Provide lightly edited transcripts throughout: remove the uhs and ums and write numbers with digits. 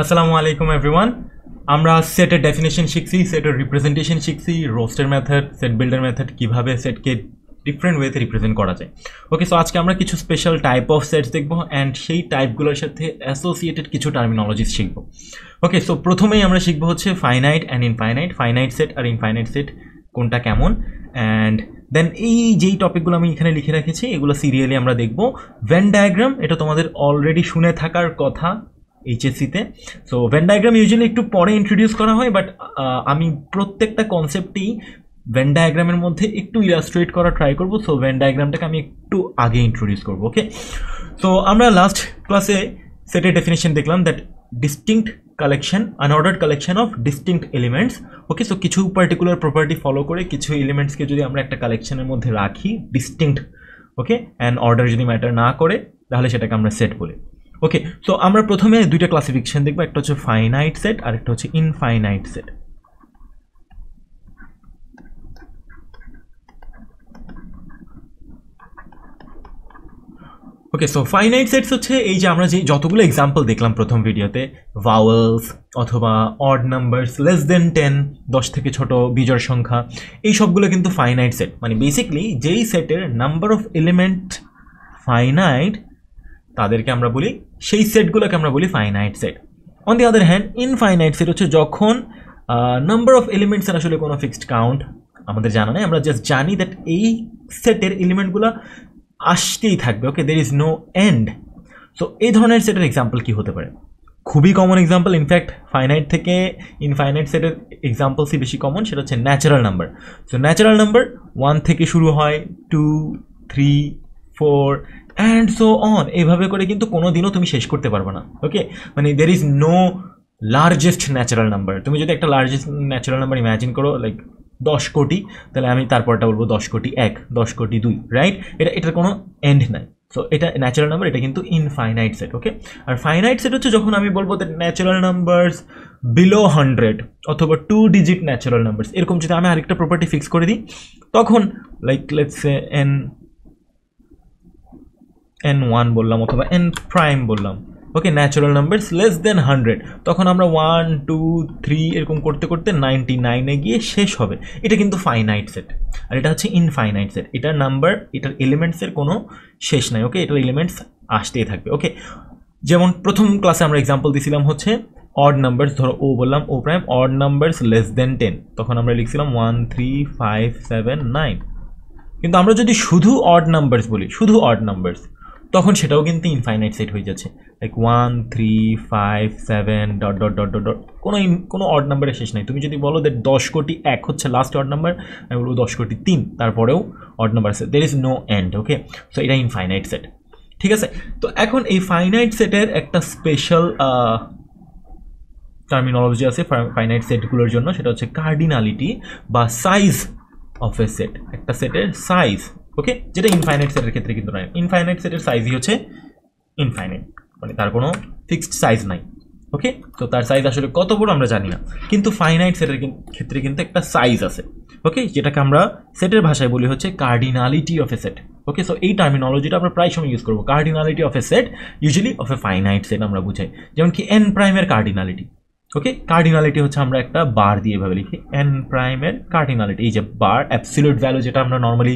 আসসালামু আলাইকুম এভরিওয়ান। আমরা সেটের ডেফিনেশন শিখছি, সেটের রিপ্রেজেন্টেশন শিখছি, রোস্টের মেথড, সেট বিল্ডার মেথড, কিভাবে সেটকে ডিফারেন্ট ওয়েতে রিপ্রেজেন্ট করা যায়। ওকে, সো আজকে আমরা কিছু স্পেশাল টাইপ অফ সেটস দেখবো অ্যান্ড সেই টাইপগুলোর সাথে অ্যাসোসিয়েটেড কিছু টার্মিনোলজিস শিখবো। ওকে, সো প্রথমেই আমরা শিখবো হচ্ছে finite and infinite, finite set আর ইনফাইনাইট সেট কোনটা কেমন, অ্যান্ড দেন এই যেই টপিকগুলো আমি এখানে লিখে রেখেছি এগুলো সিরিয়ালি আমরা দেখবো। ভেন ডায়াগ্রাম, এটা তোমাদের অলরেডি শুনে থাকার কথা এইচএসসিতে। সো ভেন ডায়াগ্রাম ইউজুয়ালি একটু পরে ইন্ট্রোডিউস করা হয়, বাট আমি প্রত্যেকটা কনসেপ্টেই ভেন ডায়াগ্রামের মধ্যে একটু ইলাস্ট্রেট করা ট্রাই করবো। সো ভেন ডায়াগ্রামটাকে আমি একটু আগে ইন্ট্রোডিউস করবো। ওকে, সো আমরা লাস্ট ক্লাসে সেটের ডেফিনেশন দেখলাম that distinct collection, unordered collection of distinct elements. Okay, so কিছু পার্টিকুলার প্রপার্টি ফলো করে কিছু এলিমেন্টসকে যদি আমরা একটা কালেকশনের মধ্যে রাখি ডিস্টিংক্ট, ওকে, অ্যান্ড অর্ডার যদি ম্যাটার না করে তাহলে সেটাকে আমরা সেট বলি। ওকে, সো আমরা প্রথমে দুইটা ক্লাসিফিকেশন দেখবো, একটা হচ্ছে ফাইনাইট সেট আর একটা হচ্ছে ইনফাইনাইট সেট। ওকে, সো ফাইনাইট সেটস হচ্ছে এই যে আমরা যে যতগুলো এক্সাম্পল দেখলাম প্রথম ভিডিওতে, ভাওয়েলস অথবা অড নাম্বারস, লেস দেন 10, 10 থেকে ছোট বিজোড় সংখ্যা, এই সবগুলো কিন্তু ফাইনাইট সেট। মানে বেসিকলি যেই সেটের নাম্বার অফ এলিমেন্ট ফাইনাইট তাদেরকে আমরা বলি, সেই সেটগুলোকে আমরা বলি finite set. On the other hand infinite set হচ্ছে যখন নাম্বার অফ এলিমেন্টসের আসলে কোনো ফিক্সড কাউন্ট আমাদের জানা নেই, আমরা জাস্ট জানি দ্যাট এই সেটের এলিমেন্টগুলো আসতেই থাকবে। Okay, there is no end. So এই ধরনের সেটের এক্সাম্পল কি হতে পারে? খুবই কমন এক্সাম্পল, ইনফ্যাক্ট ফাইনাইট থেকে ইনফাইনাইট সেটের এক্সাম্পলসই বেশি কমন, সেটা হচ্ছে natural number. So natural number 1 থেকে শুরু হয়, 2, 3, 4 অ্যান্ড সো অন, এইভাবে করে কিন্তু কোনো দিনও তুমি শেষ করতে পারবে না। ওকে, মানে there is no largest natural number. তুমি যদি একটা লার্জেস্ট ন্যাচারাল নাম্বার ইম্যাজিন করো লাইক 10 কোটি, তাহলে আমি তারপরটা বলবো 10 কোটি 1, 10 কোটি 2, রাইট? এটার কোনো এন্ড নাই। সো এটা ন্যাচারাল নাম্বার, এটা কিন্তু ইনফাইনাইট সেট। ওকে, আর ফাইনাইট সেট হচ্ছে যখন আমি বলবো দ্যাট ন্যাচারাল নাম্বারস বিলো 100 অথবা 2 ডিজিট ন্যাচারাল নাম্বারস, এরকম যদি আমি আরেকটা প্রপার্টি ফিক্স করে দিই, তখন লাইক লেটস সে n1 বললাম অথবা n প্রাইম বললাম। ওকে, ন্যাচারাল নাম্বারস লেস দেন 100, তখন আমরা 1, 2, 3 এরকম করতে করতে 99-এ গিয়ে শেষ হবে। এটা কিন্তু ফাইনাইট সেট, আর এটা হচ্ছে ইনফাইনাইট সেট। এটার নাম্বার, এটার এলিমেন্টসের কোনো শেষ নাই। ওকে, এটার এলিমেন্টস আসতেই থাকবে। ওকে, যেমন প্রথম ক্লাসে আমরা এক্সাম্পল দিয়েছিলাম হচ্ছে অড নাম্বারস, ধরো ও বললাম ও prime, odd numbers less than 10, তখন আমরা লিখছিলাম 1, 3, 5, 7, 9। কিন্তু আমরা যদি শুধু অড নাম্বারস বলি, শুধু অড নাম্বারস, তখন সেটাও কিন্তু ইনফাইনাইট সেট হয়ে যাচ্ছে, like 1, 3, 5, 7 dot dot dot dot dot, কোনো অড নাম্বারের শেষ নাই। তুমি যদি বলো দ্যাট 10 কোটি 1 হচ্ছে লাস্ট অড নাম্বার, আমি বলবো 10 কোটি 3, তারপরেও অড নাম্বার আছে, there is no end. Okay, so এটা ইনফাইনাইট সেট। ঠিক আছে, তো এখন এই ফাইনাইট সেটের একটা স্পেশাল টার্মিনোলজি আছে ফাইনাইট সেটগুলোর জন্য, সেটা হচ্ছে কার্ডিনালিটি বা সাইজ অফ এ সেট, একটা সেটের সাইজ। ওকে, যেটা ইনফাইনাইট সেটের ক্ষেত্রে কিন্তু নয়। ইনফাইনাইট সেটের সাইজই হচ্ছে ইনফাইনাইট, মানে তার কোনো ফিক্সড সাইজ নাই। ওকে, তো তার সাইজ আসলে কত বড় আমরা জানি না, কিন্তু ফাইনাইট সেটের ক্ষেত্রে কিন্তু একটা সাইজ আছে। ওকে, যেটাকে আমরা সেটের ভাষায় বলি হচ্ছে cardinality of A set. Okay, so এই টার্মিনোলজিটা আমরা প্রায় সময় ইউজ করবো, cardinality of A set, usually of A finite set আমরা বুঝাই। যেমন কি এন প্রাইমের কার্ডিনালিটি। ওকে, কার্ডিনালিটি হচ্ছে আমরা একটা বার দিয়ে এভাবে লিখি, এন প্রাইমের কার্ডিনালিটি, এই যে বার অ্যাবসলিউট ভ্যালু, যেটা আমরা নর্মালি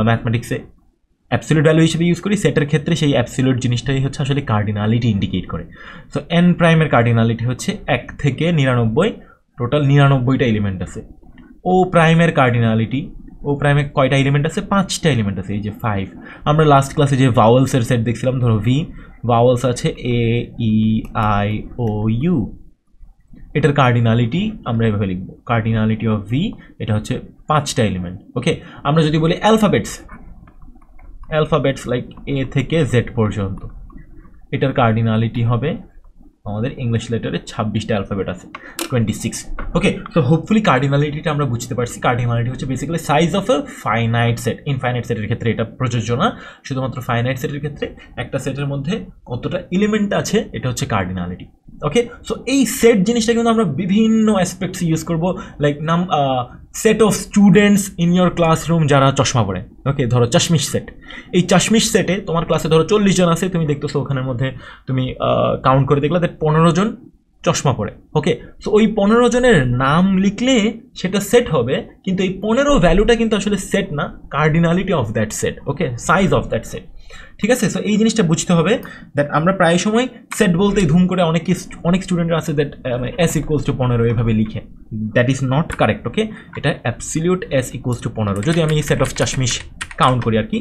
ম্যাথমেটিক্সে অ্যাবসলিউট ভ্যালু হিসেবে ইউজ করি, সেটের ক্ষেত্রে সেই অ্যাবসলিউট জিনিসটাই হচ্ছে আসলে কার্ডিনালিটি ইন্ডিকেট করে। সো এন প্রাইমের কার্ডিনালিটি হচ্ছে 1 থেকে 99, টোটাল 99টা এলিমেন্ট আছে। ও প্রাইমের কার্ডিনালিটি, ও প্রাইমে কয়টা এলিমেন্ট আছে? 5টা এলিমেন্ট আছে, এই যে 5। আমরা লাস্ট ক্লাসে যে ভাওয়েলসের সেট দেখছিলাম, ধরো ভি, ভাওয়েলস আছে এ, ই, আই, ও, ইউ, এটার কার্ডিনালিটি আমরা এভাবে লিখবো, কার্ডিনালিটি অফ ভি, এটা হচ্ছে 5টা এলিমেন্ট। ওকে, আমরা যদি বলি অ্যালফাবেটস লাইক এ থেকে জেড পর্যন্ত, এটার কার্ডিনালিটি হবে, আমাদের ইংলিশ লেটারে 26টা অ্যালফাবেট আছে, 26। ওকে, সো হোপফুলি কার্ডিনালিটিটা আমরা বুঝতে পারছি। কার্ডিনালিটি হচ্ছে basically size of A finite set. Infinite সেটের ক্ষেত্রে এটা প্রযোজ্য না, শুধুমাত্র ফাইনাইট সেটের ক্ষেত্রে একটা সেটের মধ্যে কতটা এলিমেন্ট আছে এটা হচ্ছে কার্ডিনালিটি। ওকে, সো এই সেট জিনিসটা কিন্তু আমরা বিভিন্ন অ্যাসপেক্টস ইউজ করবো, like set of students in your classroom যারা চশমা পড়ে। ওকে, ধরো চশমিশ সেট, এই চশমিশ সেটে তোমার ক্লাসে ধরো 40 জন আছে, তুমি দেখতেছো ওখানের মধ্যে তুমি কাউন্ট করে দেখলা দ্যাট 15 জন চশমা পরে। ওকে, সো ওই 15 জনের নাম লিখলে সেটা সেট হবে, কিন্তু এই 15 ভ্যালুটা কিন্তু আসলে সেট না, cardinality of that set. Okay, size of that set. ঠিক আছে, সো এই জিনিসটা বুঝতে হবে দ্যাট আমরা প্রায় সময় সেট বলতেই ধুম করে অনেক স্টুডেন্টরা আছে দ্যাট এস ইকুয়ালস টু 15 এভাবে লিখে। That is not correct. Okay, এটা অ্যাবসলিউট এস ইকুয়ালস টু 15 যদি আমি সেট অফ চাশমিশ কাউন্ট করি আর কি।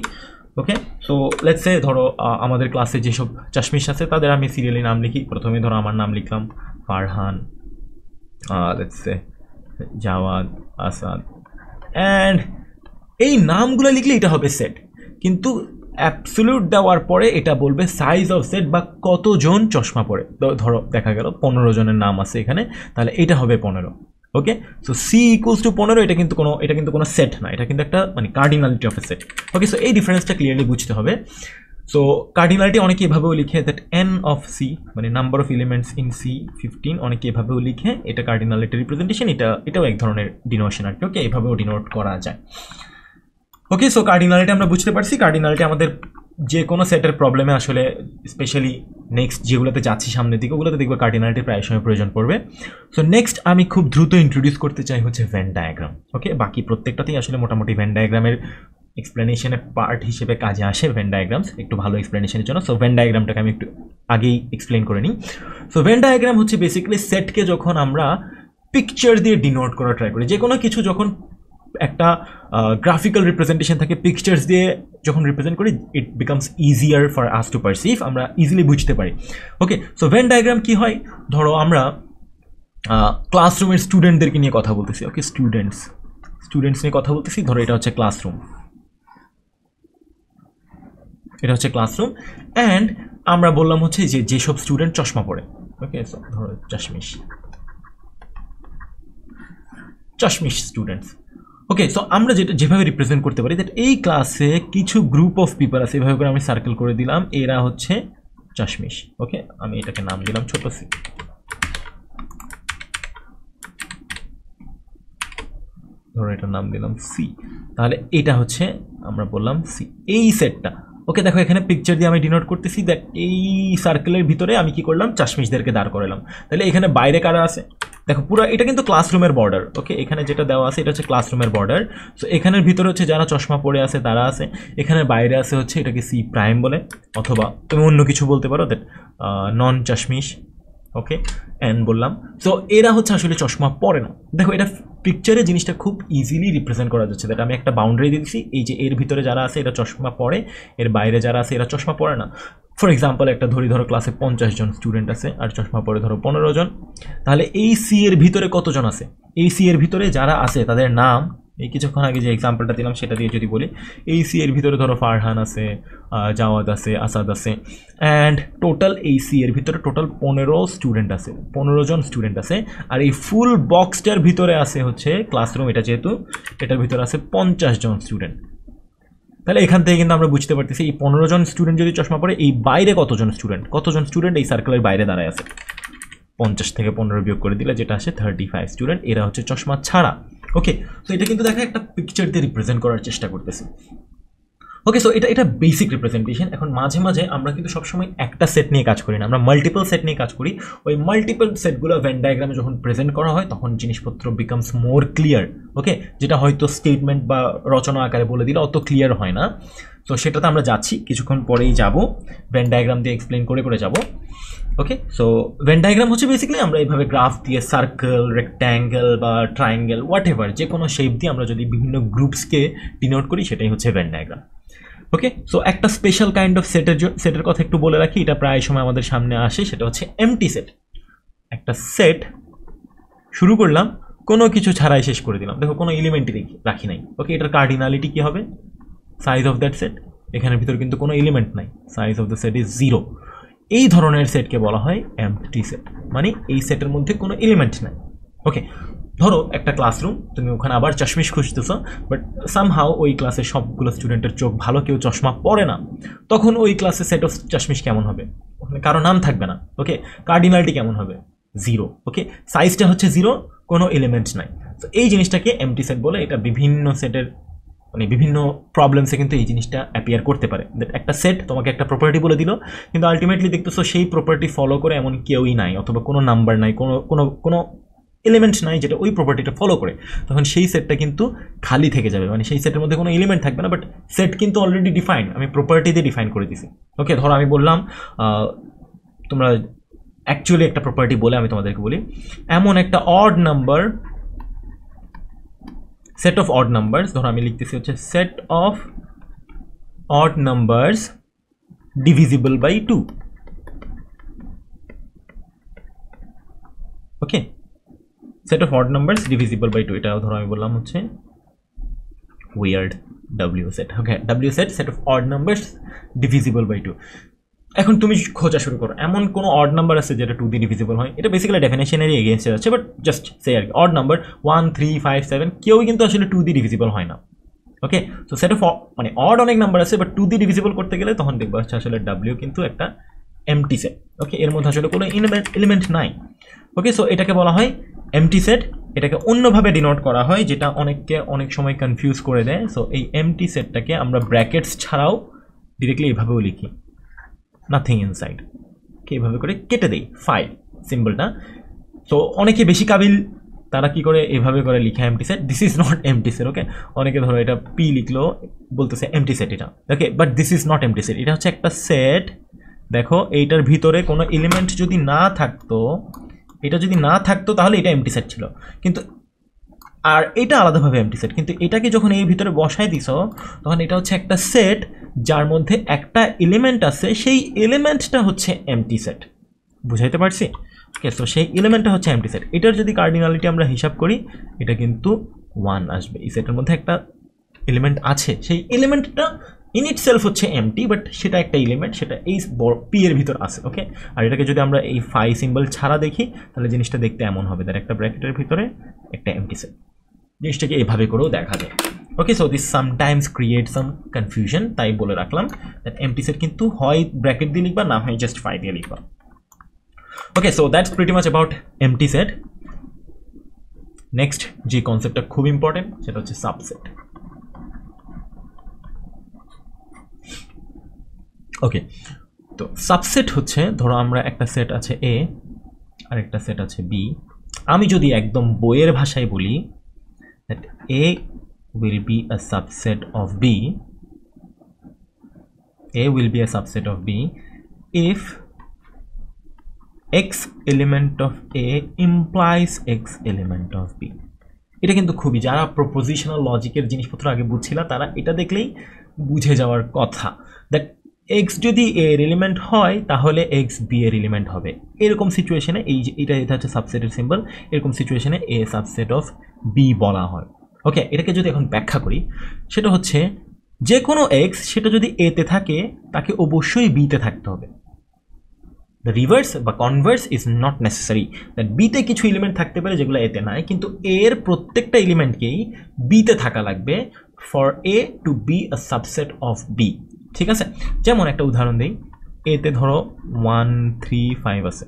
ওকে, সো লেটস সে ধরো আমাদের ক্লাসে যেসব চাশমিশ আছে তাদের আমি সিরিয়ালি নাম লিখি। প্রথমে ধরো আমার নাম লিখলাম Farhan, let's say Jawad, Asad, and এই নামগুলো লিখলে এটা হবে সেট, কিন্তু অ্যাবসলিউট দেওয়ার পরে এটা বলবে সাইজ অফ সেট বা কতজন চশমা পরে। ধরো দেখা গেল 15 জনের নাম আছে এখানে, তাহলে এটা হবে 15। ওকে, সো সি ইকুয়ালস টু 15, এটা কিন্তু কোনো সেট না, এটা কিন্তু একটা মানে cardinality of A set. Okay, so এই ডিফারেন্সটা ক্লিয়ারলি বুঝতে হবে। সো কার্ডিনালিটি অনেকে এভাবেও লিখে দ্যাট এন অফ সি মানে number of elements in C 15, অনেকে এভাবেও লিখে, এটা কার্ডিনালিটি রিপ্রেজেন্টেশন, এটাও এক ধরনের ডিনোশন আর কি। ওকে, এভাবেও ডিনোট করা যায়। ওকে, সো কার্ডিনালিটি আমরা বুঝতে পারছি। কার্ডিনালিটি আমাদের যে কোনো সেটের প্রবলেমে আসলে স্পেশালি নেক্সট যেগুলোতে যাচ্ছি সামনের দিকে ওগুলোতে দেখবো কার্ডিনালিটি প্রায় সময় প্রয়োজন পড়বে। সো নেক্সট আমি খুব দ্রুত ইন্ট্রোডিউস করতে চাই হচ্ছে ভেন ডায়াগ্রাম। ওকে, বাকি প্রত্যেকটাতেই আসলে মোটামুটি ভেন ডায়াগ্রামের এক্সপ্লেনেশনের পার্ট হিসেবে কাজে আসে ভেন ডায়াগ্রামস, একটু ভালো এক্সপ্লেনেশনের জন্য। সো ভেন ডায়াগ্রামটাকে আমি একটু আগেই এক্সপ্লেন করে নিই। সো ভেন ডায়াগ্রাম হচ্ছে বেসিক্যালি সেটকে যখন আমরা পিকচার দিয়ে ডিনোট করা ট্রাই করি, যে কোনো কিছু যখন একটা গ্রাফিক্যাল রিপ্রেজেন্টেশন থাকে, পিকচার্স দিয়ে যখন রিপ্রেজেন্ট করি it becomes easier for us to perceive, আমরা ইজিলি বুঝতে পারি। ওকে, সো ভেন ডায়াগ্রাম কি হয়, ধরো আমরা ক্লাসরুমের স্টুডেন্টদেরকে নিয়ে কথা বলতেছি। ওকে, স্টুডেন্টস নিয়ে কথা বলতেছি। ধরো এটা হচ্ছে ক্লাসরুম, ক্লাসরুম অ্যান্ড আমরা বললাম হচ্ছে যে যেসব স্টুডেন্ট চশমা পরে। ওকে, সো ধরো চশমিশ স্টুডেন্টস। ওকে, সো আমরা যেভাবে রিপ্রেজেন্ট করতে পারি দ্যাট এই ক্লাসে কিছু গ্রুপ অফ পিপল আছে, এভাবে করে আমি সার্কেল করে দিলাম, এরা হচ্ছে চশমিশ। ওকে, আমি এটাকে নাম দিলাম ছোট সি। ধরো এটার নাম দিলাম সি, তাহলে এটা হচ্ছে আমরা বললাম সি, এই সেটটা। ওকে, দেখো এখানে পিকচার দিয়ে আমি ডিনোট করতেছি দ্যাট এই সার্কেলের ভিতরে আমি কি করলাম, চাশমিশদেরকে দাঁড় করালাম। তাহলে এখানে বাইরে কারা আছে দেখো, পুরো এটা কিন্তু ক্লাসরুমের বর্ডার। ওকে, এখানে যেটা দেওয়া আছে এটা হচ্ছে ক্লাসরুমের বর্ডার। সো এখানের ভিতরে হচ্ছে যারা চশমা পরে আছে তারা আছে, এখানে বাইরে আছে হচ্ছে এটাকে সি প্রাইম বলে, অথবা তুমি অন্য কিছু বলতে পারো দ্যাট নন চশমিশ। ওকে, এন বললাম। সো এরা হচ্ছে আসলে চশমা পরে না। দেখো এটা পিকচারে জিনিসটা খুব ইজিলি রিপ্রেজেন্ট করা যাচ্ছে দ্যাট আমি একটা বাউন্ডারি দিয়ে দিচ্ছি, এই যে এর ভিতরে যারা আছে এরা চশমা পরে, এর বাইরে যারা আছে এরা চশমা পরে না। ফর এক্সাম্পল একটা ধরো ক্লাসে 50 জন স্টুডেন্ট আছে আর চশমা পরে ধরো 15 জন, তাহলে এই সি এর ভিতরে কতজন আছে, এই সি এর ভিতরে যারা আছে তাদের নাম, এই কিছুক্ষণ আগে যে এক্সাম্পলটা দিলাম সেটা দিয়ে যদি বলি, এই সি এর ভিতরে ধরো ফারহান আছে, জাওয়াদ আছে, আসাদ আছে, অ্যান্ড টোটাল এই সি এর ভিতরে টোটাল 15 স্টুডেন্ট আছে, 15 জন স্টুডেন্ট আছে। আর এই ফুল বক্সটার ভিতরে আছে হচ্ছে ক্লাসরুম, এটা যেহেতু এটার ভিতরে আছে 50 জন স্টুডেন্ট। তাহলে এখান থেকে কিন্তু আমরা বুঝতে পারতেছি এই 15 জন স্টুডেন্ট যদি চশমা পড়ে, এই বাইরে কতজন স্টুডেন্ট এই সার্কেলের বাইরে দাঁড়ায় আছে। 50 থেকে 15 বিয়োগ করে দিলে যেটা আসে 35 স্টুডেন্ট, এরা হচ্ছে চশমা ছাড়া। ওকে, সো এটা কিন্তু দেখা একটা পিকচার দিয়ে রিপ্রেজেন্ট করার চেষ্টা করতেছি। ওকে, সো এটা বেসিক রিপ্রেজেন্টেশন। এখন মাঝে মাঝে আমরা কিন্তু সবসময় একটা সেট নিয়ে কাজ করি না, আমরা মাল্টিপল সেট নিয়ে কাজ করি। ওই মাল্টিপল সেটগুলো ভেন ডায়াগ্রামে যখন প্রেজেন্ট করা হয় তখন জিনিসপত্র বিকামস মোর ক্লিয়ার। ওকে, যেটা হয়তো স্টেটমেন্ট বা রচনা আকারে বলে দিলে অত ক্লিয়ার হয় না। তো সেটাতে আমরা যাচ্ছি, কিছুক্ষণ পরেই যাব, ভেন ডায়াগ্রাম দিয়ে এক্সপ্লেন করে যাব। ওকে, সো ভেন ডায়াগ্রাম হচ্ছে বেসিক্যালি আমরা এইভাবে গ্রাফ দিয়ে সার্কেল, রেক্ট্যাঙ্গেল বা ট্রায়াঙ্গেল হোয়াট এভার যে কোনো শেপ দিয়ে আমরা যদি বিভিন্ন গ্রুপসকে ডিনোট করি সেটাই হচ্ছে ভেন ডায়াগ্রাম। ওকে, সো একটা স্পেশাল কাইন্ড অফ সেটের কথা একটু বলে রাখি, এটা প্রায় সময় আমাদের সামনে আসে, সেটা হচ্ছে এমটি সেট। একটা সেট শুরু করলাম, কোনো কিছু ছাড়াই শেষ করে দিলাম, দেখো কোনো এলিমেন্টই রাখি নাই। ওকে, এটার কার্ডিনালিটি কি হবে, সাইজ অফ দ্যাট সেট, এখানের ভিতরে কিন্তু কোনো এলিমেন্ট নাই, size of the set is 0। এই ধরনের সেটকে বলা হয় এমটি সেট, মানে এই সেটের মধ্যে কোনো এলিমেন্ট নাই। ওকে, ধরো একটা ক্লাসরুম, তুমি ওখানে আবার চশমিশ খুঁজতেছো, বাট সামহাও ওই ক্লাসের সবগুলো স্টুডেন্টের চোখ ভালো, কেউ চশমা পরে না, তখন ওই ক্লাসে সেট অফ চশমিশ কেমন হবে, ওখানে কারো নাম থাকবে না। ওকে, কার্ডিনালিটি কেমন হবে, 0। ওকে, সাইজটা হচ্ছে 0, কোনো এলিমেন্ট নাই। তো এই জিনিসটাকে এমটি সেট বলে। এটা বিভিন্ন সেটের মানে বিভিন্ন প্রবলেমসে কিন্তু এই জিনিসটা অ্যাপিয়ার করতে পারে। দ্যাট একটা সেট তোমাকে একটা প্রপার্টি বলে দিল, কিন্তু আলটিমেটলি দেখতেছো সেই প্রপার্টি ফলো করে এমন কেউই নাই, অথবা কোনো নাম্বার নাই, কোনো এলিমেন্ট নাই যেটা ওই প্রপার্টিটা ফলো করে, তখন সেই সেটটা কিন্তু খালি থেকে যাবে, মানে সেই সেটের মধ্যে কোনো এলিমেন্ট থাকবে না, বাট সেট কিন্তু অলরেডি ডিফাইন, আমি প্রপার্টি দিয়ে ডিফাইন করে দিছি। ওকে, ধরো আমি বললাম, তোমরা অ্যাকচুয়ালি একটা প্রপার্টি বলে আমি তোমাদেরকে বলি, এমন একটা odd number, set of odd numbers, ধরো আমি লিখতেছি হচ্ছে set of odd numbers divisible by 2। Okay, set of odd numbers divisible by 2, এটা ধরো আমি বললাম হচ্ছে weird W set. Okay, W set, set of odd numbers divisible by 2। এখন তুমি খোঁজা শুরু করো, এমন কোনো অড নাম্বার আছে যেটা 2 দিয়ে ডিভিজিবল হয়? এটা বেসিক্যালি ডেফিনেশনেরই এগেইনস্টে যাচ্ছে, বাট জাস্ট সে আর কি, অড নাম্বার 1, 3, 5, 7 কেউই কিন্তু আসলে 2 দিয়ে ডিভিজিবল হয় না। ওকে, তো সেট অফ মানে অড অনেক নাম্বার আছে, বাট 2 দিয়ে ডিভিজিবল করতে গেলে তখন দেখবা হচ্ছে আসলে ডাব্লিউ কিন্তু একটা এমটি সেট। ওকে, এর মধ্যে আসলে কোনো এলিমেন্ট নাই। ওকে, সো এটাকে বলা হয় এমটি সেট। এটাকে অন্যভাবে ডিনোট করা হয়, যেটা অনেককে অনেক সময় কনফিউজ করে দেয়। সো এই এমটি সেটটাকে আমরা ব্র্যাকেটস ছাড়াও ডিরেক্টলি এইভাবেও লিখি, নাথিং ইনসাইড, এইভাবে করে কেটে দেই ফাইল সিম্বলটা। সো অনেকে বেশি কাবিল, তারা কি করে এভাবে করে লিখে empty set, this is not empty set. Okay, অনেকে ধরো এটা পি লিখলো, বলতেছে এমটি সেট এটা। Okay, but this is not empty set, এটা হচ্ছে একটা সেট। দেখো এইটার ভিতরে কোনো এলিমেন্ট যদি না থাকতো, এটা যদি না থাকতো তাহলে এটা এমটি সেট ছিল, কিন্তু আর এটা আলাদাভাবে এমটি সেট। কিন্তু এটাকে যখন এই ভিতরে বসায় দিছ, তখন এটা হচ্ছে একটা সেট যার মধ্যে একটা এলিমেন্ট আছে, সেই এলিমেন্টটা হচ্ছে এমটি সেট। বুঝাইতে পারছি? ওকে, সো সেই এলিমেন্টটা হচ্ছে এমটি সেট। এটার যদি কার্ডিনালিটি আমরা হিসাব করি, এটা কিন্তু 1 আসবে। এই সেটের মধ্যে একটা এলিমেন্ট আছে, সেই এলিমেন্টটা ইন ইট সেলফ হচ্ছে এমটি, বাট সেটা একটা এলিমেন্ট, সেটা এই পি এর ভিতর আছে। ওকে, আর এটাকে যদি আমরা এই ফাই সিম্বল ছাড়া দেখি, তাহলে জিনিসটা দেখতে এমন হবে, তার একটা ব্র্যাকেটের ভিতরে একটা এমটি সেট। জিনিসটাকে এইভাবে করেও দেখা যায়। Okay, so this sometimes create some confusion, তাই বলে রাখলাম দ্যাট এমটি সেট কিন্তু হয় ব্র্যাকেট দিয়ে লিখবা, না হয় জাস্ট ফাই দিয়ে লিখবা। Okay, so that's pretty much about empty set. Next যে কনসেপ্টটা খুব ইম্পর্টেন্ট, সেটা হচ্ছে সাবসেট। ওকে, তো সাবসেট হচ্ছে, ধরো আমরা একটা সেট আছে এ আর একটা সেট আছে বি। আমি যদি একদম বইয়ের ভাষায় বলি that A will be a subset of B, A will be a subset of B if X element of A implies X element of B. এটা কিন্তু খুবই, যারা প্রপোজিশনাল লজিকের জিনিসপত্র আগে বুঝছিল তারা এটা দেখলেই বুঝে যাওয়ার কথা, দ্যাট এক্স যদি এ এর এলিমেন্ট হয় তাহলে এক্স বি এর এলিমেন্ট হবে। এরকম সিচুয়েশনে এই যে এটা হচ্ছে সাবসেটের সিম্বল, এরকম সিচুয়েশনে এ সাবসেট অফ বি বলা হয়। ওকে, এটাকে যদি এখন ব্যাখ্যা করি, সেটা হচ্ছে যে কোনো এক্স সেটা যদি এতে থাকে, তাকে অবশ্যই বিতে থাকতে হবে। দ্য রিভার্স বা Converse is not necessary, that বিতে কিছু এলিমেন্ট থাকতে পারে যেগুলো এতে নাই, কিন্তু এর প্রত্যেকটা এলিমেন্টকেই বিতে থাকা লাগবে for A to be a subset of B. ঠিক আছে, যেমন একটা উদাহরণ দিই, এতে ধরো 1, 3, 5 আছে,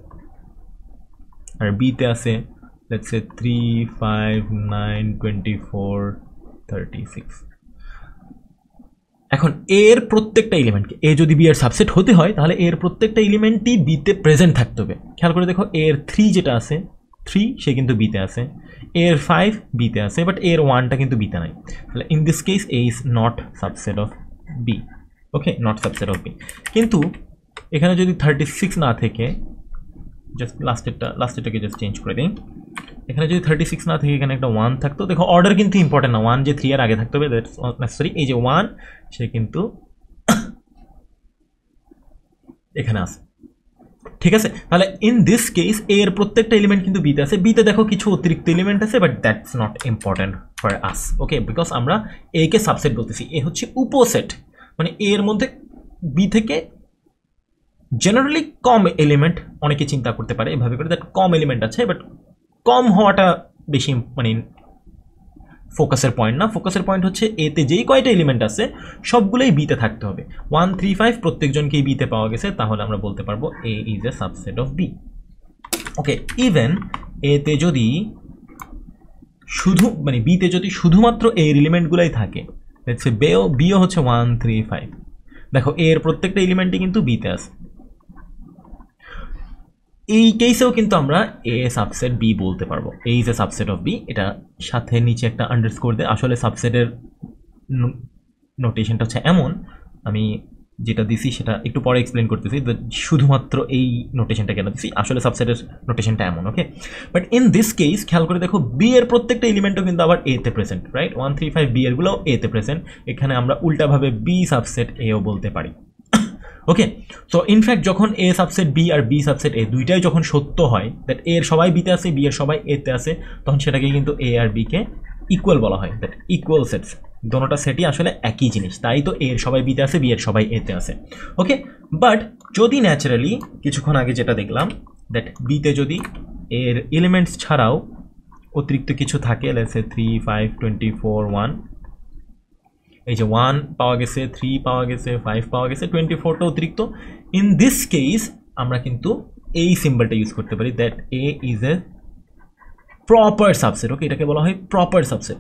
আর বিতে আছে লেটস সে 3, 5, 9, 24, 36। এখন এর প্রত্যেকটা এলিমেন্টকে, এ যদি বি এর সাবসেট হতে হয় তাহলে এর প্রত্যেকটা এলিমেন্টই বিতে প্রেজেন্ট থাকতে হবে। খেয়াল করে দেখো, এর 3 যেটা আছে, 3 সে কিন্তু বিতে আছে, এর 5 বিতে আছে, বাট এর 1টা কিন্তু বিতে নাই। তাহলে in this case A is not subset of B. Okay, not subset of B. কিন্তু এখানে যদি 36 না থেকে, জাস্ট লাস্টেরটাকে জাস্ট চেঞ্জ করে দিই, এখানে যদি 36 না থেকে এখানে একটা 1 থাকতো, দেখো অর্ডার কিন্তু ইম্পর্টেন্ট না, 1 যে 3 এর আগে থাকতে হবে দ্যাটস নট নেসেসারি। এই যে 1 সে কিন্তু এখানে আছে। ঠিক আছে, তাহলে ইন দিস কেস এর প্রত্যেকটা এলিমেন্ট কিন্তু বিতে আছে। বিতে দেখো কিছু অতিরিক্ত এলিমেন্ট আছে, but that's not important for us. Okay, because আমরা এ কে সাবসেট বলতেছি, এ হচ্ছে উপসেট, মানে এর মধ্যে বি থেকে জেনারেলি কম এলিমেন্ট, অনেকে চিন্তা করতে পারে এভাবে করে দ্যাট কম এলিমেন্ট আছে, বাট কম হওয়াটা বেশি মানে ফোকাসের পয়েন্ট না। ফোকাসের পয়েন্ট হচ্ছে এতে যেই কয়টা এলিমেন্ট আছে সবগুলোই বিতে থাকতে হবে। 1, 3, 5 প্রত্যেকজনকেই বিতে পাওয়া গেছে, তাহলে আমরা বলতে পারবো A is a subset of B. Okay, even এতে যদি শুধু মানে বিতে যদি শুধুমাত্র এর এলিমেন্টগুলাই থাকে, লেটস সে বিও হচ্ছে 1 3 5। দেখো এর প্রত্যেকটা এলিমেন্টই কিন্তু বিতে আছে। এই কেসেও কিন্তু আমরা এ সাবসেট বি বলতে পারবো। A is a subset of B, এটা সাথে নিচে একটা আন্ডারস্কোর দেয়। আসলে সাবসেটের নোটেশনটা হচ্ছে এমন, আমি যেটা দিছি সেটা একটু পরে এক্সপ্লেন করতেছি, শুধুমাত্র এই নোটেশনটা কেন দিছি, আসলে সাবসেটের নোটেশনটা এমন। ওকে, বাট ইন দিস কেস খেয়াল করে দেখো বি এর প্রত্যেকটা এলিমেন্টও কিন্তু আবার এ তে প্রেজেন্ট, রাইট? 1 3 5 বি এরগুলোও এ তে প্রেজেন্ট। এখানে আমরা উল্টাভাবে বি সাবসেট এও বলতে পারি। ওকে, সো ইনফ্যাক্ট যখন এ সাবসেট বি আর বি সাবসেট এ দুইটাই যখন সত্য হয়, দ্যাট এর সবাই বিতে আছে, বি এর সবাই এতে আছে, তখন সেটাকে কিন্তু এ আর বি কে ইকুয়াল বলা হয়, দ্যাট ইকুয়াল সেটস। দোনোটা সেটই আসলে একই জিনিস, তাই তো এর সবাই বিতে আছে, বি এর সবাই এতে আছে। ওকে, বাট যদি ন্যাচারালি কিছুক্ষণ আগে যেটা দেখলাম, দ্যাট বিতে যদি এর এলিমেন্টস ছাড়াও অতিরিক্ত কিছু থাকে, লেটস সে 3 5 24 1, এই যে 1 পাওয়া গেছে, 3 পাওয়া গেছে, 5 পাওয়া গেছে, 24টা অতিরিক্ত। ইন দিস কেস আমরা কিন্তু এই সিম্বলটা ইউজ করতে পারি, that A is a proper subset. Okay, এটাকে বলা হয় প্রপার সাবসেট।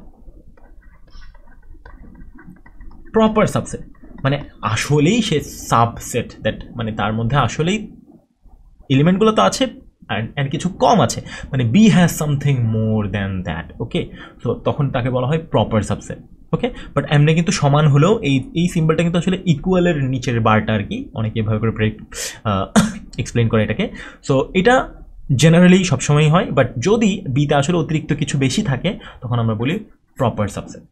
প্রপার সাবসেট মানে আসলেই সে সাবসেট, দ্যাট মানে তার মধ্যে আসলেই এলিমেন্টগুলো তো আছে অ্যান্ড কিছু কম আছে, মানে B has something more than that. Okay, so তখন তাকে বলা হয় প্রপার সাবসেট। ওকে, বাট এমনি কিন্তু সমান হলেও এই সিম্বলটা কিন্তু আসলে ইকুয়ালের নিচের বারটা আর কি, অনেকে এভাবে করে এক্সপ্লেন করে এটাকে। সো এটা জেনারেলি সবসময়ই হয়, বাট যদি বিতে আসলে অতিরিক্ত কিছু বেশি থাকে তখন আমরা বলি proper subset.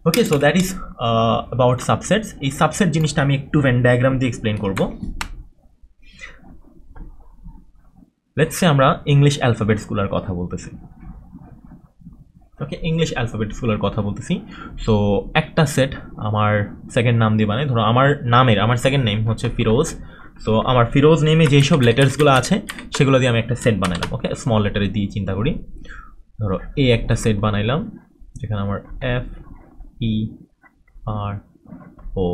Okay, so that is about subsets. এই সাবসেট জিনিসটা আমি একটু ভেন ডায়াগ্রাম দিয়ে এক্সপ্লেন করবো। লেটস সে আমরা ইংলিশ অ্যালফাবেটসগুলোর কথা বলতেছি। ওকে, ইংলিশ অ্যালফাবেটসগুলোর কথা বলতেছি। সো একটা সেট আমার সেকেন্ড নাম দিয়ে বানাই, ধরো আমার সেকেন্ড নেম হচ্ছে ফিরোজ। সো আমার ফিরোজ নেমে যেসব লেটার্সগুলো আছে সেগুলো দিয়ে আমি একটা সেট বানাইলাম। ওকে, স্মল লেটারে দিয়ে চিন্তা করি, ধরো এ একটা সেট বানাইলাম যেখানে আমার F E R O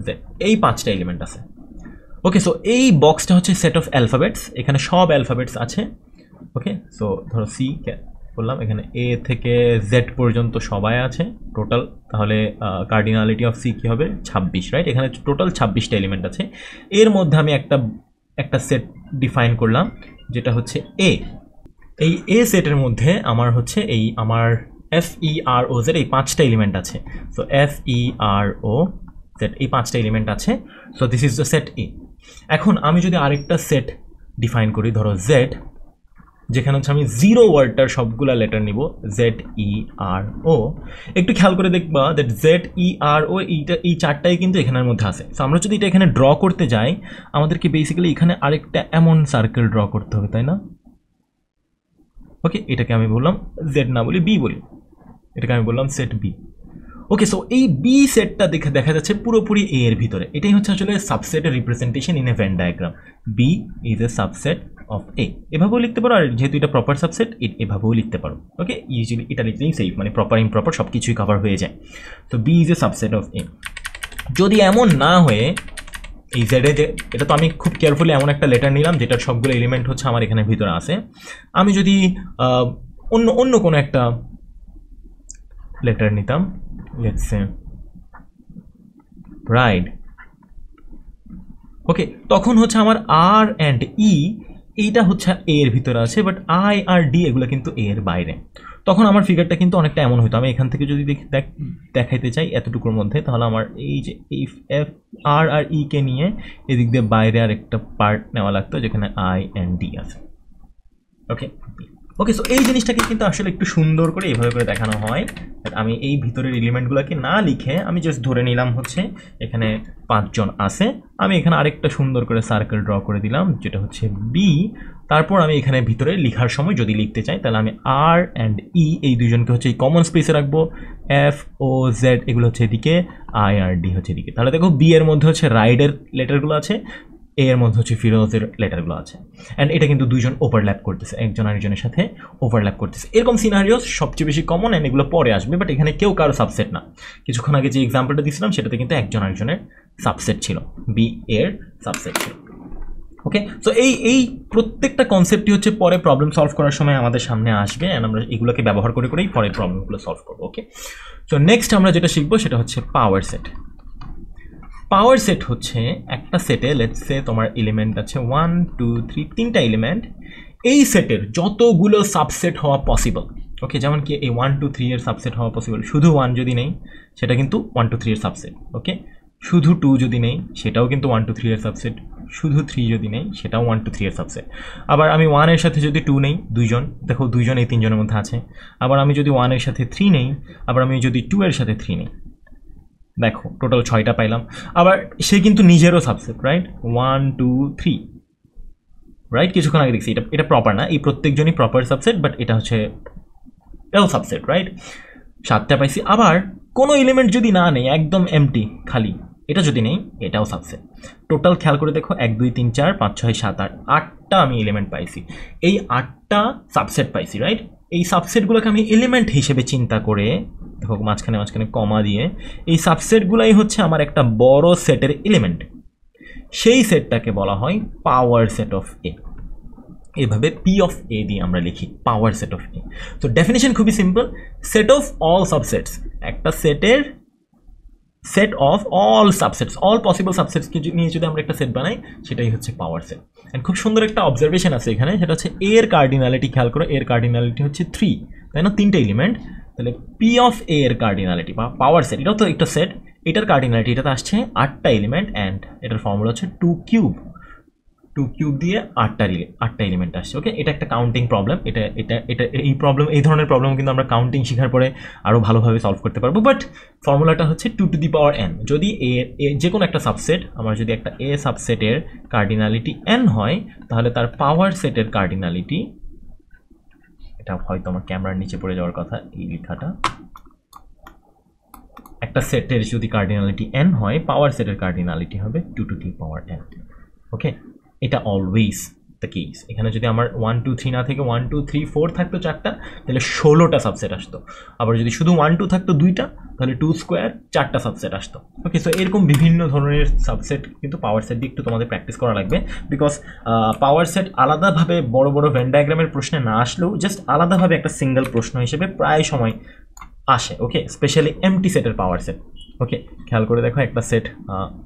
Z এই 5টা এলিমেন্ট আছে। ওকে, সো এই বক্সটা হচ্ছে সেট অফ অ্যালফাবেটস, এখানে সব অ্যালফাবেটস আছে। ওকে, সো ধরো সি বললাম, এখানে এ থেকে জেড পর্যন্ত সবাই আছে টোটাল, তাহলে কার্ডিনালিটি অফ সি কী হবে 26, রাইট? এখানে টোটাল 26টা এলিমেন্ট আছে। এর মধ্যে আমি একটা সেট ডিফাইন করলাম যেটা হচ্ছে এ। এই এ সেটের মধ্যে আমার F E R O Z এই 5টা এলিমেন্ট আছে। So F E R O Z এই 5টা এলিমেন্ট আছে। So this is the set A. এখন আমি যদি আরেকটা সেট ডিফাইন করি, ধরো জেড, যেখানে হচ্ছে আমি 0 ওয়ার্ডটার সবগুলা লেটার নিব, জেড ই আর ও। একটু খেয়াল করে দেখবা দ্যাট জেড ই আর ও এই 4টাই কিন্তু এখানের মধ্যে আছে। সো আমরা যদি এটা এখানে ড্র করতে যাই, আমাদেরকে বেসিক্যালি এখানে আরেকটা এমন সার্কেল ড্র করতে হবে, তাই না? ওকে, এটাকে আমি বললাম জেড না বলি বি বলি, এটাকে আমি বললাম সেট বি। ওকে, সো এই বি সেটটা দেখা যাচ্ছে পুরোপুরি এ এর ভিতরে। এটাই হচ্ছে আসলে সাবসেটের representation in a Venn diagram. B is a subset of A, এভাবেও লিখতে পারো, আর যেহেতু এটা প্রপার সাবসেট এভাবেও লিখতে পারো। ওকে, ইউজুয়ালি এটা লিখলেই সেফ, মানে প্রপার ইমপ্রপার সব কিছুই কভার হয়ে যায়। তো B is a subset of A. যদি এমন না হয়ে এই জেডে যে, এটা তো আমি খুব কেয়ারফুলি এমন একটা লেটার নিলাম যেটার সবগুলো এলিমেন্ট হচ্ছে আমার এখানে ভিতরে আছে। আমি যদি অন্য কোনো একটা লেটার নিতাম, লেটস সে রাইড। ওকে, তখন হচ্ছে আমার আর অ্যান্ড ই এইটা হচ্ছে এ এর ভিতরে আছে, বাট আই আর ডি এগুলো কিন্তু এ এর বাইরে। তখন আমার ফিগারটা কিন্তু অনেকটা এমন হতো। আমি এখান থেকে যদি দেখাইতে চাই এতটুকুর মধ্যে, তাহলে আমার এই যে এই এফ আর ই কে নিয়ে এদিক দিয়ে বাইরে আর একটা পার্ট নেওয়া লাগতো যেখানে আই অ্যান্ড ডি আছে। ওকে ওকে, সো এই জিনিসটাকে কিন্তু আসলে একটু সুন্দর করে এভাবে করে দেখানো হয়। আমি এই ভিতরের এলিমেন্টগুলোকে না লিখে আমি জাস্ট ধরে নিলাম হচ্ছে এখানে 5 জন আছে। আমি এখানে আরেকটা সুন্দর করে সার্কেল ড্র করে দিলাম যেটা হচ্ছে বি। তারপর আমি এখানে ভিতরে লেখার সময় যদি লিখতে চাই, তাহলে আমি আর অ্যান্ড ই এই দুজনকে হচ্ছে এই কমন স্পেসে রাখবো, এফ ও জেড এগুলো হচ্ছে এদিকে, আই আর ডি হচ্ছে এদিকে। তাহলে দেখো বি এর মধ্যে হচ্ছে রাইডের লেটারগুলো আছে, এ এর মধ্যে হচ্ছে ফিরোজের লেটারগুলো আছে, অ্যান্ড এটা কিন্তু দুইজন ওভারল্যাপ করতেছে, একজন আরেকজনের সাথে ওভারল্যাপ করতেছে। এরকম সিনারিও সবচেয়ে বেশি কমন, অ্যান্ড এগুলো পরে আসবে, বাট এখানে কেউ কারো সাবসেট না। কিছুক্ষণ আগে যে এক্সাম্পলটা দিয়েছিলাম সেটাতে কিন্তু একজন আরেকজনের সাবসেট ছিল, বি এর সাবসেট ছিল। ওকে, সো এই প্রত্যেকটা কনসেপ্টই হচ্ছে পরে প্রবলেম সলভ করার সময় আমাদের সামনে আসবে, অ্যান্ড আমরা এগুলোকে ব্যবহার করে করেই পরে প্রবলেমগুলো সলভ করবো। ওকে, সো নেক্সট আমরা যেটা শিখবো সেটা হচ্ছে পাওয়ার সেট। পাওয়ার সেট হচ্ছে একটা সেটে লেটস সে তোমার এলিমেন্ট আছে 1 2 3 তিনটা এলিমেন্ট, এই সেটের যতগুলো সাবসেট হওয়া পসিবল। ওকে, যেমন কি এই 1 2 3 এর সাবসেট হওয়া পসিবল, শুধু 1 যদি নেই সেটা কিন্তু 1 2 3 এর সাবসেট। ওকে, শুধু 2 যদি নেই সেটাও কিন্তু 1 2 3 এর সাবসেট, শুধু 3 যদি নেই সেটাও 1 2 3 এর সাবসেট। আবার আমি 1 এর সাথে যদি 2 নেই, দুইজন, দেখো দুইজন এই তিনজনের মধ্যে আছে। আবার আমি যদি 1 এর সাথে 3 নেই, আবার আমি যদি 2 এর সাথে 3 নেই, দেখো টোটাল 6টা পাইলাম। আবার সে কিন্তু নিজেরও সাবসেট, রাইট, 1 2 3, রাইট। কিছুক্ষণ আগে দেখছি এটা প্রপার না, এই প্রত্যেকজনই প্রপার সাবসেট, বাট এটা হচ্ছে এটাও সাবসেট, রাইট। 7টা পাইছি। আবার কোনো এলিমেন্ট যদি না নেই, একদম এমটি খালি, এটা যদি নেই এটাও সাবসেট। টোটাল খেয়াল করে দেখো 1 2 3 4 5 6 7 8, 8টা আমি এলিমেন্ট পাইছি, এই 8টা সাবসেট পাইছি, রাইট। এই সাবসেটগুলোকে আমি এলিমেন্ট হিসেবে চিন্তা করে, দেখো মাঝখানে মাঝখানে কমা দিয়ে, এই সাবসেটগুলাই হচ্ছে আমার একটা বড় সেটের এলিমেন্ট, সেই সেটটাকে বলা হয় পাওয়ার সেট অফ এ। এভাবে পি অফ এ দিয়ে আমরা লিখি পাওয়ার সেট অফ এ। তো ডেফিনেশন খুবই simple, set of all subsets, একটা সেটের set of all subsets, all possible সাবসেটসকে নিয়ে যদি আমরা একটা সেট বানাই, সেটাই হচ্ছে পাওয়ার সেট। অ্যান্ড খুব সুন্দর একটা অবজারভেশন আছে এখানে, সেটা হচ্ছে এর কার্ডিনালিটি খেয়াল করো, এর কার্ডিনালিটি হচ্ছে 3, তাই না, 3টে এলিমেন্ট। তাহলে পি অফ এ এর কার্ডিনালিটি বা পাওয়ার সেট, এটাও তো একটা সেট, এটার কার্ডিনালিটি এটাতে আসছে 8টা এলিমেন্ট, অ্যান্ড এটার ফর্মুলা হচ্ছে 2 কিউব, 2 কিউব দিয়ে 8টা এলিমেন্ট আসছে। ওকে, এটা একটা কাউন্টিং প্রবলেম, এটা এটা এটা এই প্রবলেম, এই ধরনের প্রবলেম কিন্তু আমরা কাউন্টিং শেখার পরে আরও ভালোভাবে সলভ করতে পারবো। বাট ফর্মুলাটা হচ্ছে 2 টু দি পাওয়ার n। যদি এ যে কোনো একটা সাবসেট, আমার যদি একটা এ সাবসেটের কার্ডিনালিটি n হয়, তাহলে তার পাওয়ার সেটের কার্ডিনালিটি, এটা হয়তো আমার ক্যামেরার নিচে পড়ে যাওয়ার কথা এই লেখাটা, একটা সেটের যদি কার্ডিনালিটি n হয়, পাওয়ার সেটের কার্ডিনালিটি হবে 2 টু দি পাওয়ার n। ওকে, এটা অলওয়েজ দ্য কেস। এখানে যদি আমার 1 2 3 না থেকে 1 2 3 4 থাকতো 4টা, তাহলে 16টা সাবসেট আসতো। আবার যদি শুধু 1 2 থাকতো 2টা, তাহলে 2 স্কোয়ার 4টা সাবসেট আসতো। ওকে, সো এরকম বিভিন্ন ধরনের সাবসেট কিন্তু পাওয়ার সেট দিয়ে একটু তোমাদের প্র্যাকটিস করা লাগবে, বিকজ পাওয়ার সেট আলাদাভাবে বড় বড় ভেন ডায়াগ্রামের প্রশ্নে না আসলেও জাস্ট আলাদাভাবে একটা সিঙ্গেল প্রশ্ন হিসেবে প্রায় সময় আসে। ওকে, স্পেশালি এমটি সেটের পাওয়ার সেট। ওকে, খেয়াল করে দেখো একটা সেট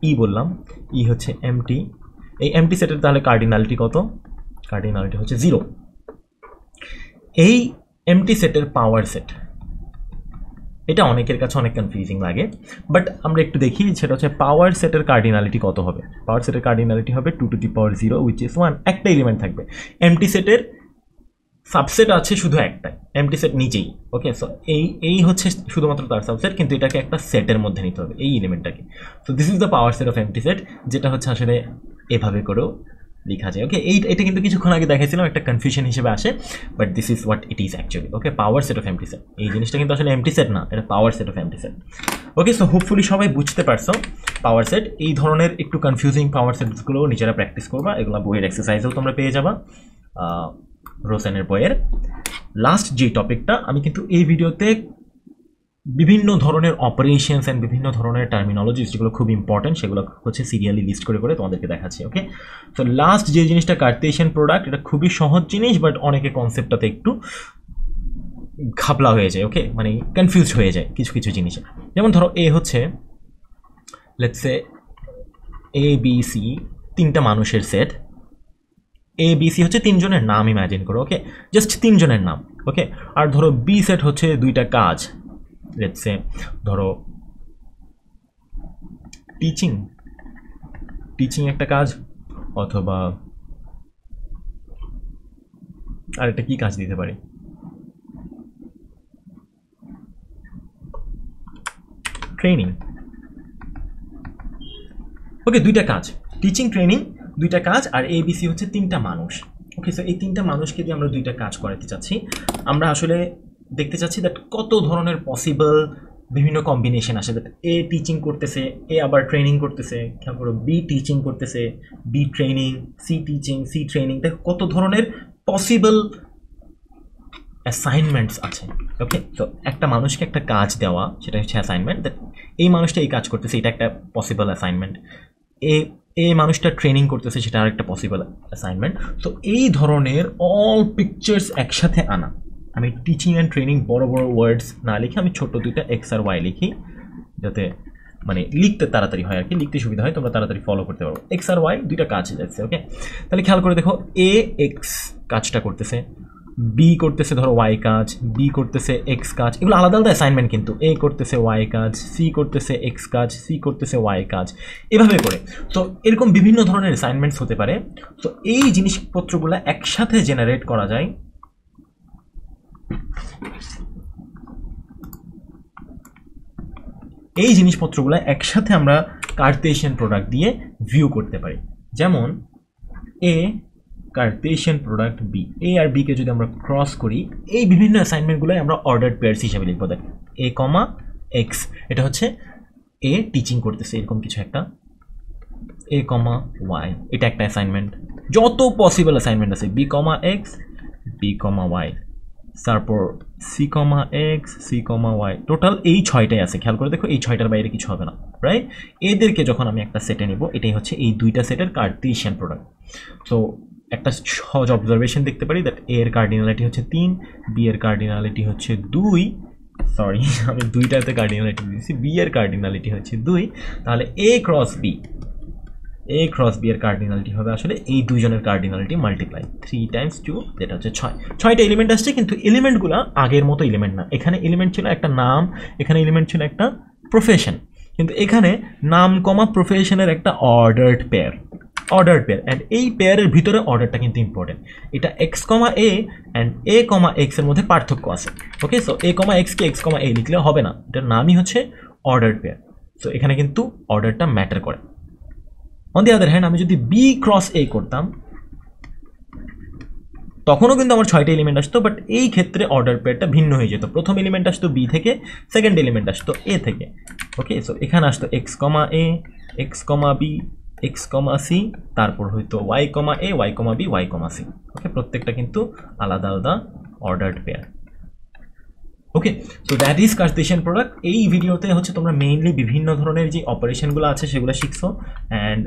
ই বললাম, ই হচ্ছে এমটি, এই এমটি সেটের তাহলে কার্ডিনালিটি কত? কার্ডিনালিটি হচ্ছে 0। এই এমটি সেটের পাওয়ার সেট, এটা অনেকের কাছে অনেক কনফিউজিং লাগে, বাট আমরা একটু দেখি, সেটা হচ্ছে পাওয়ার সেটের কার্ডিনালিটি কত হবে। পাওয়ার সেটের কার্ডিনালিটি হবে 2 to the power 0 which is 1, একটা এলিমেন্ট থাকবে। এমটি সেটের সাবসেট আছে শুধু একটাই, এমটি সেট নিচেই। ওকে, সো এই হচ্ছে শুধুমাত্র তার সাবসেট, কিন্তু এটাকে একটা সেটের মধ্যে নিতে হবে, এই এলিমেন্টটাকে। So this is the power set of empty set, যেটা হচ্ছে আসলে এভাবে করেও লেখা যায়। ওকে, এটা কিন্তু কিছুক্ষণ আগে দেখাইছিলাম, একটা কনফিউশন হিসেবে আসে, but this is what it is actually. Okay, power set of empty set, এই জিনিসটা কিন্তু আসলে এমটি সেট না, এটা পাওয়ার set of empty set. Okay, so hopefully সবাই বুঝতে পারছো পাওয়ার সেট। এই ধরনের একটু কনফিউজিং পাওয়ার সেটসগুলো নিজেরা প্র্যাকটিস করবা, এগুলো বইয়ের এক্সারসাইজেও তোমরা পেয়ে যাবা, রোসেনের বইয়ের। লাস্ট যে টপিকটা, আমি কিন্তু এই ভিডিওতে বিভিন্ন ধরনের অপারেশনস অ্যান্ড বিভিন্ন ধরনের টার্মিনোলজিস যেগুলো খুব ইম্পর্টেন্ট, সেগুলো হচ্ছে সিরিয়ালি লিস্ট করে করে তোমাদেরকে দেখাচ্ছি। ওকে, তো লাস্ট যে জিনিসটা কার্টেশিয়ান প্রোডাক্ট, এটা খুবই সহজ জিনিস, বাট অনেকে কনসেপ্টটাতে একটু ঘাবলা হয়ে যায়। ওকে, মানে কনফিউজ হয়ে যায় কিছু কিছু জিনিসে। যেমন ধরো এ হচ্ছে let's say A B C, তিনটা মানুষের সেট। এ বি সি হচ্ছে তিনজনের নাম ইম্যাজিন করো। ওকে, জাস্ট তিনজনের নাম। ওকে, আর ধরো বি সেট হচ্ছে দুইটা কাজ, লেটস সে ধরো টিচিং একটা কাজ, অথবা আর একটা কি কাজ দিতে পারি, ট্রেনিং। ওকে, দুইটা কাজ, টিচিং ট্রেনিং, দুইটা কাজ, আর এবিসি হচ্ছে তিনটা মানুষ। ওকে, সো এই তিনটা মানুষকে দিয়ে আমরা দুইটা কাজ করাতে চাচ্ছি। আমরা আসলে দেখতে চাচ্ছি দ্যাট কত ধরনের পসিবল বিভিন্ন কম্বিনেশন আসে, দ্যাট এ টিচিং করতেছে, এ আবার ট্রেনিং করতেছে, খেয়াল করো বি টিচিং করতেছে, B training, C teaching, C training, দেখো কত ধরনের পসিবল অ্যাসাইনমেন্টস আছে। ওকে, তো একটা মানুষকে একটা কাজ দেওয়া, সেটা হচ্ছে অ্যাসাইনমেন্ট, দ্যাট এই মানুষটা এই কাজ করতেছে, এটা একটা পসিবল অ্যাসাইনমেন্ট। এ এই মানুষটা ট্রেনিং করতেছে সেটা আরেকটা পসিবল অ্যাসাইনমেন্ট। সো এই ধরনের অল পিকচার্স একসাথে আনা, আমি টিচিং অ্যান্ড ট্রেনিং বড় বড় ওয়ার্ডস না লিখে আমি ছোট দুইটা এক্স আর ওয়াই লিখি, যাতে মানে লিখতে তাড়াতাড়ি হয় আর কি, লিখতে সুবিধা হয়, তোমরা তাড়াতাড়ি ফলো করতে পারো। এক্স আর ওয়াই দুইটা কাজ যাচ্ছে। ওকে, তাহলে খেয়াল করে দেখো, এ এক্স কাজটা করতেছে, বি করতেছে ধরো ওয়াই কাজ, বি করতেছে এক্স কাজ, এগুলো আলাদা আলাদা অ্যাসাইনমেন্ট কিন্তু। এ করতেছে ওয়াই কাজ, সি করতেছে এক্স কাজ, সি করতেছে ওয়াই কাজ, এভাবে করে। তো এরকম বিভিন্ন ধরনের অ্যাসাইনমেন্টস হতে পারে। তো এই জিনিসপত্রগুলো একসাথে জেনারেট করা যায় এই জিনিসপত্রগুলো একসাথে আমরা কার্টেশিয়ান প্রোডাক্ট দিয়ে ভিউ করতে পারি। যেমন এ কার্টেশিয়ান প্রোডাক্ট বি, এ আর বিকে যদি আমরা ক্রস করি, এই বিভিন্ন অ্যাসাইনমেন্টগুলোই আমরা অর্ডার্ড পেয়ার্স হিসাবে লিখবো। দেখ এ কমা এক্স, এটা হচ্ছে এ টিচিং করতেছে এরকম কিছু একটা, এ কমা ওয়াই এটা একটা অ্যাসাইনমেন্ট। যত পসিবল অ্যাসাইনমেন্ট আছে, B comma x, B comma Y, তারপর c comma x, c comma Y, total এই 6টাই আছে। খেয়াল করে দেখো, এই 6টার বাইরে কিছু হবে না, রাইট? এদেরকে যখন আমি একটা সেটে নেব, এটাই হচ্ছে এই দুইটা সেটের কার্টেশিয়ান প্রোডাক্ট। সো একটা সহজ অবজারভেশন দেখতে পারি, দ্যাট এ এর কার্ডিনালিটি হচ্ছে 3, বি এর কার্ডিনালিটি হচ্ছে 2, সরি আমি দুইটাতে কার্ডিনালিটি দিয়েছি, বি এর কার্ডিনালিটি হচ্ছে 2, তাহলে এ ক্রস বি, এ ক্রস বি এর কার্ডিনালিটি হবে আসলে এই দুইজনের কার্ডিনালিটি মাল্টিপ্লাই 3 × 2, যেটা হচ্ছে 6টা এলিমেন্ট আসছে। কিন্তু এলিমেন্টগুলো আগের মতো এলিমেন্ট না, এখানে এলিমেন্ট ছিল একটা নাম, এখানে এলিমেন্ট ছিল একটা প্রফেশন, কিন্তু এখানে নাম কমা প্রফেশনের একটা অর্ডার্ড পেয়ার, অ্যান্ড এই পেয়ারের ভিতরে অর্ডারটা কিন্তু ইম্পর্টেন্ট। এটা x comma A and a comma x এর মধ্যে পার্থক্য আছে। ওকে, সো এ কমা এক্সকে এক্স কমা এ লিখলে হবে না, এটার নামই হচ্ছে অর্ডার্ড পেয়ার। সো এখানে কিন্তু অর্ডারটা ম্যাটার করে। অন দি আদার হ্যান্ড, আমি যদি বি ক্রস এ করতাম তখনও কিন্তু আমার 6টা এলিমেন্ট আসতো, বাট এই ক্ষেত্রে অর্ডার পেয়ারটা ভিন্ন হয়ে যেত। প্রথম এলিমেন্ট আসতো বি থেকে, সেকেন্ড এলিমেন্ট আসতো এ থেকে। ওকে, সো এখানে আসতো এক্স কমা এ, এক্স কমা বি, এক্স কমা সি, তারপর হয়তো ওয়াই কমা এ, y comma B, y comma C. ওকে, প্রত্যেকটা কিন্তু আলাদা আলাদা ordered pair. Okay, so that is Kardashian product. এই ভিডিওতে হচ্ছে তোমরা মেইনলি বিভিন্ন ধরনের যে অপারেশনগুলো আছে সেগুলো শিখছো, অ্যান্ড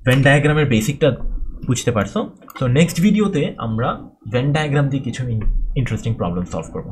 ভেন ডায়াগ্রামের বেসিকটা বুঝতে পারছো। তো নেক্সট ভিডিওতে আমরা ভেন ডায়াগ্রাম দিয়ে কিছু ইন্টারেস্টিং প্রবলেম সলভ করবো।